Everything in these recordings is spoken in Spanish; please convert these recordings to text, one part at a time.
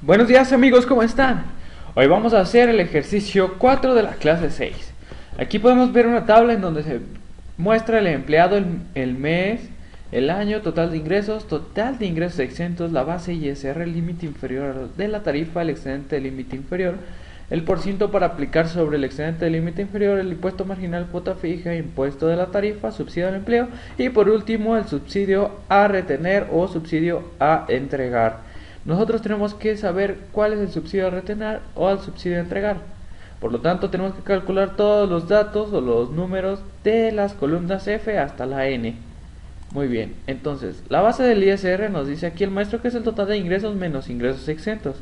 Buenos días amigos, ¿cómo están? Hoy vamos a hacer el ejercicio 4 de la clase 6. Aquí podemos ver una tabla en donde se muestra el empleado, el mes, el año, total de ingresos exentos, la base ISR, el límite inferior de la tarifa, el excedente del límite inferior, el porciento para aplicar sobre el excedente del límite inferior, el impuesto marginal, cuota fija, impuesto de la tarifa, subsidio al empleo y por último el subsidio a retener o subsidio a entregar. Nosotros tenemos que saber cuál es el subsidio a retener o el subsidio a entregar. Por lo tanto, tenemos que calcular todos los datos o los números de las columnas F hasta la N. Muy bien, entonces, la base del ISR nos dice aquí el maestro que es el total de ingresos menos ingresos exentos.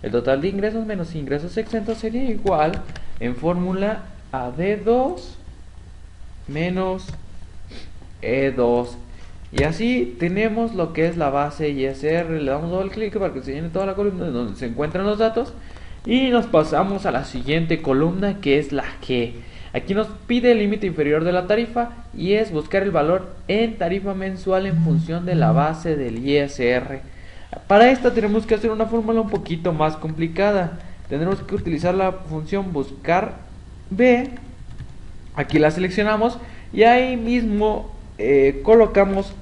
El total de ingresos menos ingresos exentos sería igual en fórmula a D2 menos E2. Y así tenemos lo que es la base ISR. Le damos doble clic para que se llene toda la columna donde se encuentran los datos. Y nos pasamos a la siguiente columna, que es la G. Aquí nos pide el límite inferior de la tarifa y es buscar el valor en tarifa mensual en función de la base del ISR. Para esta tenemos que hacer una fórmula un poquito más complicada. Tendremos que utilizar la función buscar B. Aquí la seleccionamos y ahí mismo colocamos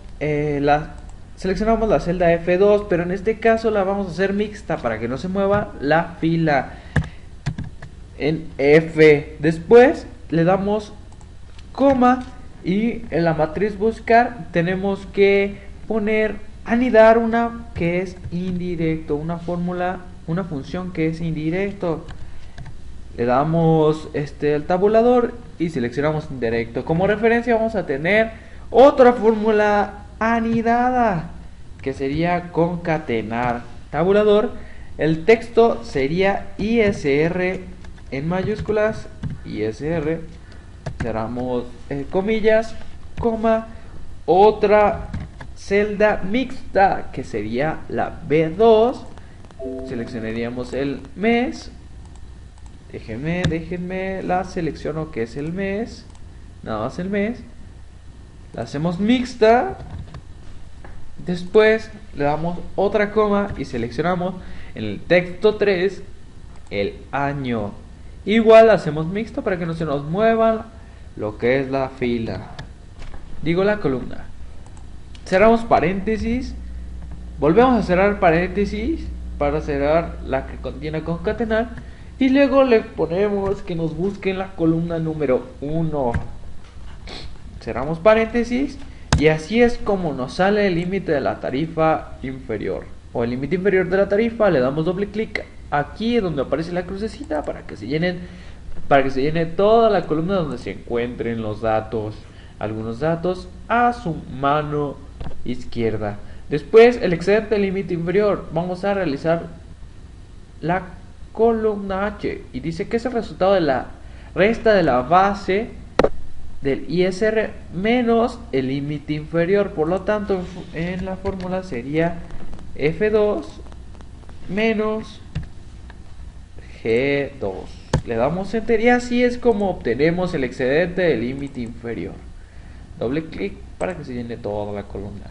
seleccionamos la celda F2, pero en este caso la vamos a hacer mixta para que no se mueva la fila en F. Después le damos coma y en la matriz buscar tenemos que poner anidar una que es indirecto, una fórmula, una función que es indirecto. Le damos el tabulador y seleccionamos indirecto. Como referencia vamos a tener otra fórmula anidada que sería concatenar. Tabulador, el texto sería ISR en mayúsculas, ISR, cerramos comillas, coma, otra celda mixta que sería la B2, seleccionaríamos el mes. Déjenme, la selecciono que es el mes, nada más el mes, la hacemos mixta, después le damos otra coma y seleccionamos en el texto 3 el año, igual la hacemos mixta para que no se nos mueva lo que es la fila, digo la columna, cerramos paréntesis, volvemos a cerrar paréntesis para cerrar la que contiene concatenar. Y luego le ponemos que nos busque en la columna número 1. Cerramos paréntesis. Y así es como nos sale el límite de la tarifa inferior. O el límite inferior de la tarifa. Le damos doble clic aquí donde aparece la crucecita para que se llene toda la columna donde se encuentren los datos. Algunos datos a su mano izquierda. Después el excedente del límite inferior. Vamos a realizar la columna H y dice que es el resultado de la resta de la base del ISR menos el límite inferior. Por lo tanto, en la fórmula sería F2 menos G2. Le damos enter y así es como obtenemos el excedente del límite inferior. Doble clic para que se llene toda la columna.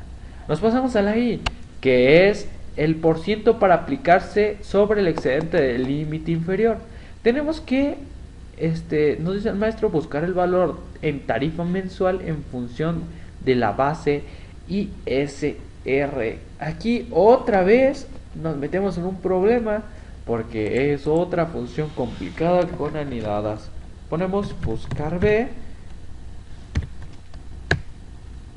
Nos pasamos a la I, que es el porciento para aplicarse sobre el excedente del límite inferior. Tenemos que, nos dice el maestro, buscar el valor en tarifa mensual en función de la base ISR. Aquí otra vez nos metemos en un problema porque es otra función complicada con anidadas. Ponemos buscar B,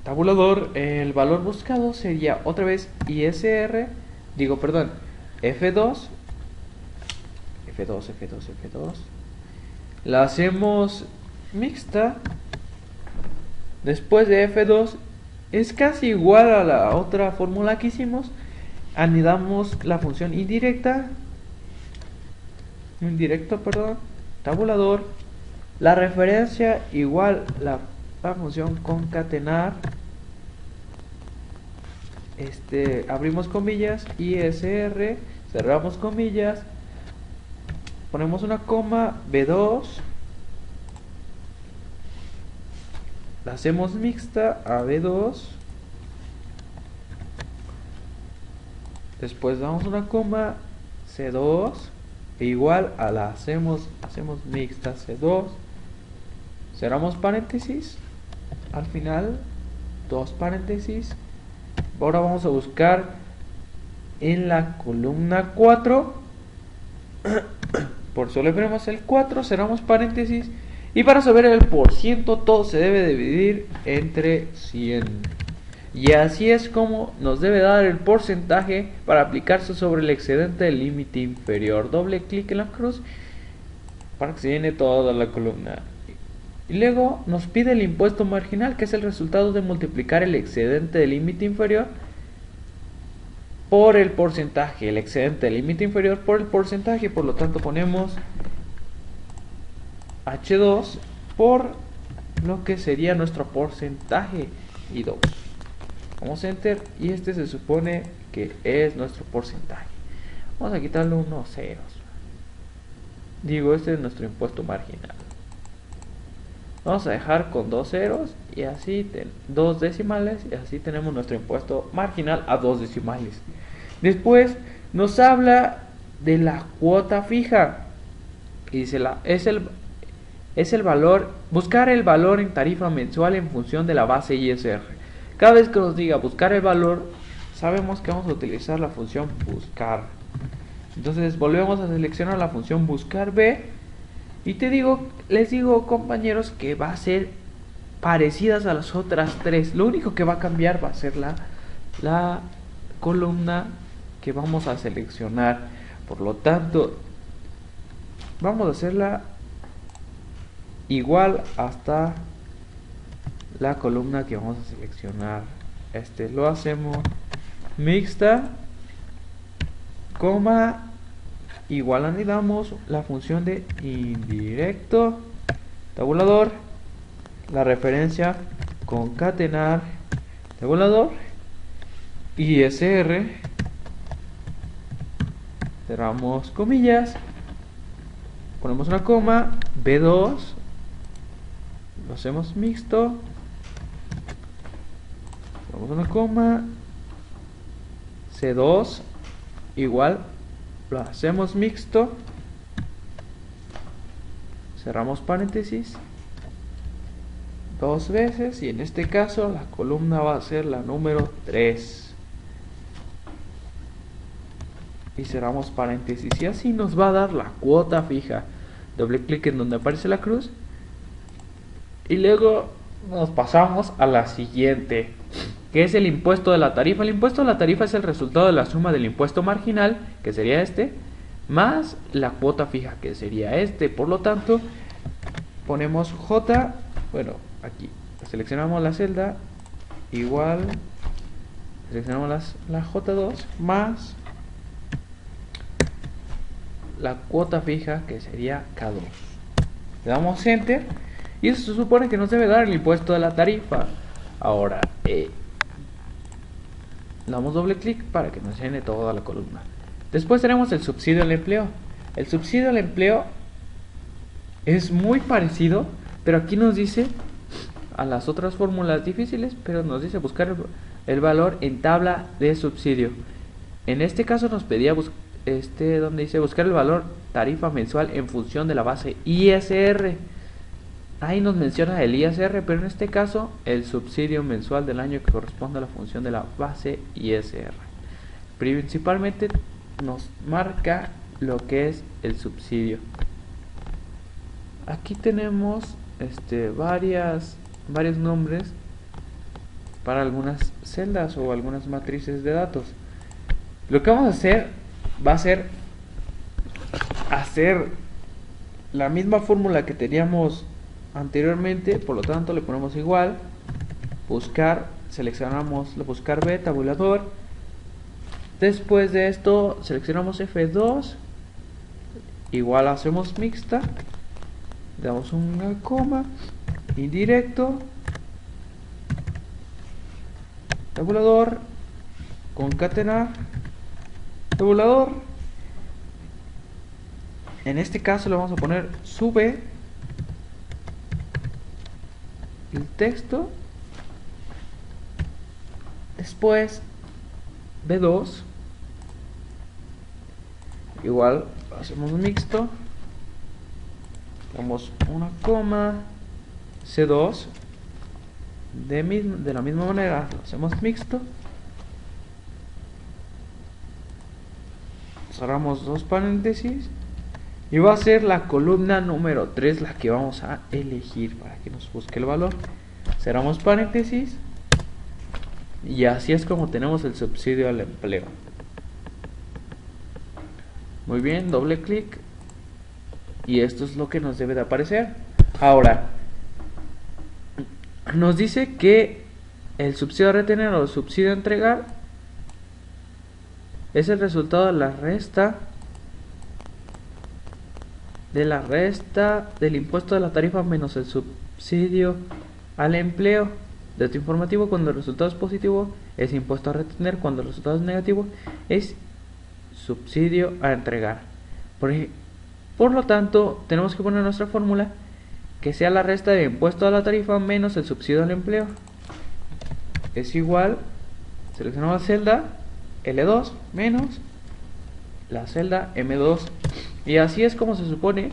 tabulador, el valor buscado sería otra vez ISR, F2, la hacemos mixta. Después de F2 es casi igual a la otra fórmula que hicimos. Anidamos la función tabulador, la referencia igual la función concatenar, abrimos comillas, ISR, cerramos comillas, ponemos una coma, B2, la hacemos mixta a B2, después damos una coma, C2 igual a la hacemos mixta C2, cerramos paréntesis, al final dos paréntesis. Ahora vamos a buscar en la columna 4, por eso le ponemos el 4, cerramos paréntesis, y para saber el porciento todo se debe dividir entre 100. Y así es como nos debe dar el porcentaje para aplicarse sobre el excedente del límite inferior. Doble clic en la cruz para que se llene toda la columna. Y luego nos pide el impuesto marginal, que es el resultado de multiplicar el excedente del límite inferior por el porcentaje. El excedente del límite inferior por el porcentaje. Por lo tanto ponemos H2 por lo que sería nuestro porcentaje y 2. Vamos a enter y este se supone que es nuestro porcentaje. Vamos a quitarle unos ceros. Digo, este es nuestro impuesto marginal. Vamos a dejar con 2 ceros y así 2 decimales, y así tenemos nuestro impuesto marginal a 2 decimales. Después nos habla de la cuota fija y dice es el valor, buscar el valor en tarifa mensual en función de la base ISR. Cada vez que nos diga buscar el valor, sabemos que vamos a utilizar la función buscar. Entonces volvemos a seleccionar la función buscar B. Y les digo, compañeros, que va a ser parecidas a las otras tres. Lo único que va a cambiar va a ser la columna que vamos a seleccionar. Por lo tanto, vamos a hacerla igual hasta la columna que vamos a seleccionar. Lo hacemos mixta, coma, igual anidamos la función de indirecto, tabulador, la referencia, concatenar, tabulador, ISR, cerramos comillas, ponemos una coma, B2, lo hacemos mixto, ponemos una coma, C2, igual, lo hacemos mixto, cerramos paréntesis 2 veces y en este caso la columna va a ser la número 3 y cerramos paréntesis y así nos va a dar la cuota fija. Doble clic en donde aparece la cruz y luego nos pasamos a la siguiente, que es el impuesto de la tarifa. El impuesto de la tarifa es el resultado de la suma del impuesto marginal, que sería más la cuota fija, que sería por lo tanto ponemos J, bueno, aquí seleccionamos la celda, igual seleccionamos la J2 más la cuota fija, que sería K2. Le damos enter y eso se supone que nos debe dar el impuesto de la tarifa. Ahora damos doble clic para que nos llene toda la columna. Después tenemos el subsidio al empleo. El subsidio al empleo es muy parecido, pero aquí nos dice a las otras fórmulas difíciles, pero nos dice buscar el valor en tabla de subsidio. En este caso nos pedía donde dice buscar el valor tarifa mensual en función de la base ISR. Ahí nos menciona el ISR, pero en este caso el subsidio mensual del año que corresponde a la función de la base ISR. Principalmente nos marca lo que es el subsidio. Aquí tenemos varios nombres para algunas celdas o algunas matrices de datos. Lo que vamos a hacer va a ser hacer la misma fórmula que teníamos anteriormente, por lo tanto le ponemos igual, buscar, seleccionamos buscar B, tabulador. Después de esto seleccionamos F2, igual hacemos mixta, damos una coma, indirecto, tabulador, concatenar, tabulador. En este caso le vamos a poner sube el texto, después B2, igual lo hacemos mixto, damos una coma, C2, de la misma manera lo hacemos mixto, cerramos dos paréntesis y va a ser la columna número 3 la que vamos a elegir para que nos busque el valor. Cerramos paréntesis y así es como tenemos el subsidio al empleo. Muy bien, doble clic y esto es lo que nos debe de aparecer. Ahora nos dice que el subsidio a retener o el subsidio a entregar es el resultado de la resta del impuesto de la tarifa menos el subsidio al empleo. Dato informativo: cuando el resultado es positivo es impuesto a retener, cuando el resultado es negativo es subsidio a entregar. Por lo tanto, tenemos que poner nuestra fórmula que sea la resta de impuesto a la tarifa menos el subsidio al empleo. Es igual, seleccionamos la celda L2 menos la celda M2. Y así es como se supone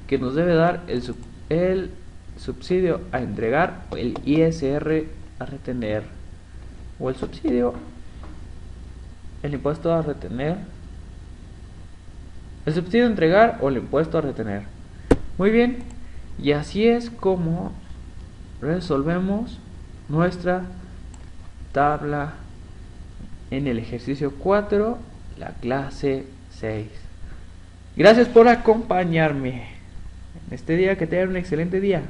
que nos debe dar el subsidio a entregar, o el ISR a retener, o el subsidio, el impuesto a retener, el subsidio a entregar o el impuesto a retener. Muy bien, y así es como resolvemos nuestra tabla en el ejercicio 4, la clase 6. Gracias por acompañarme en este día, que tengan un excelente día.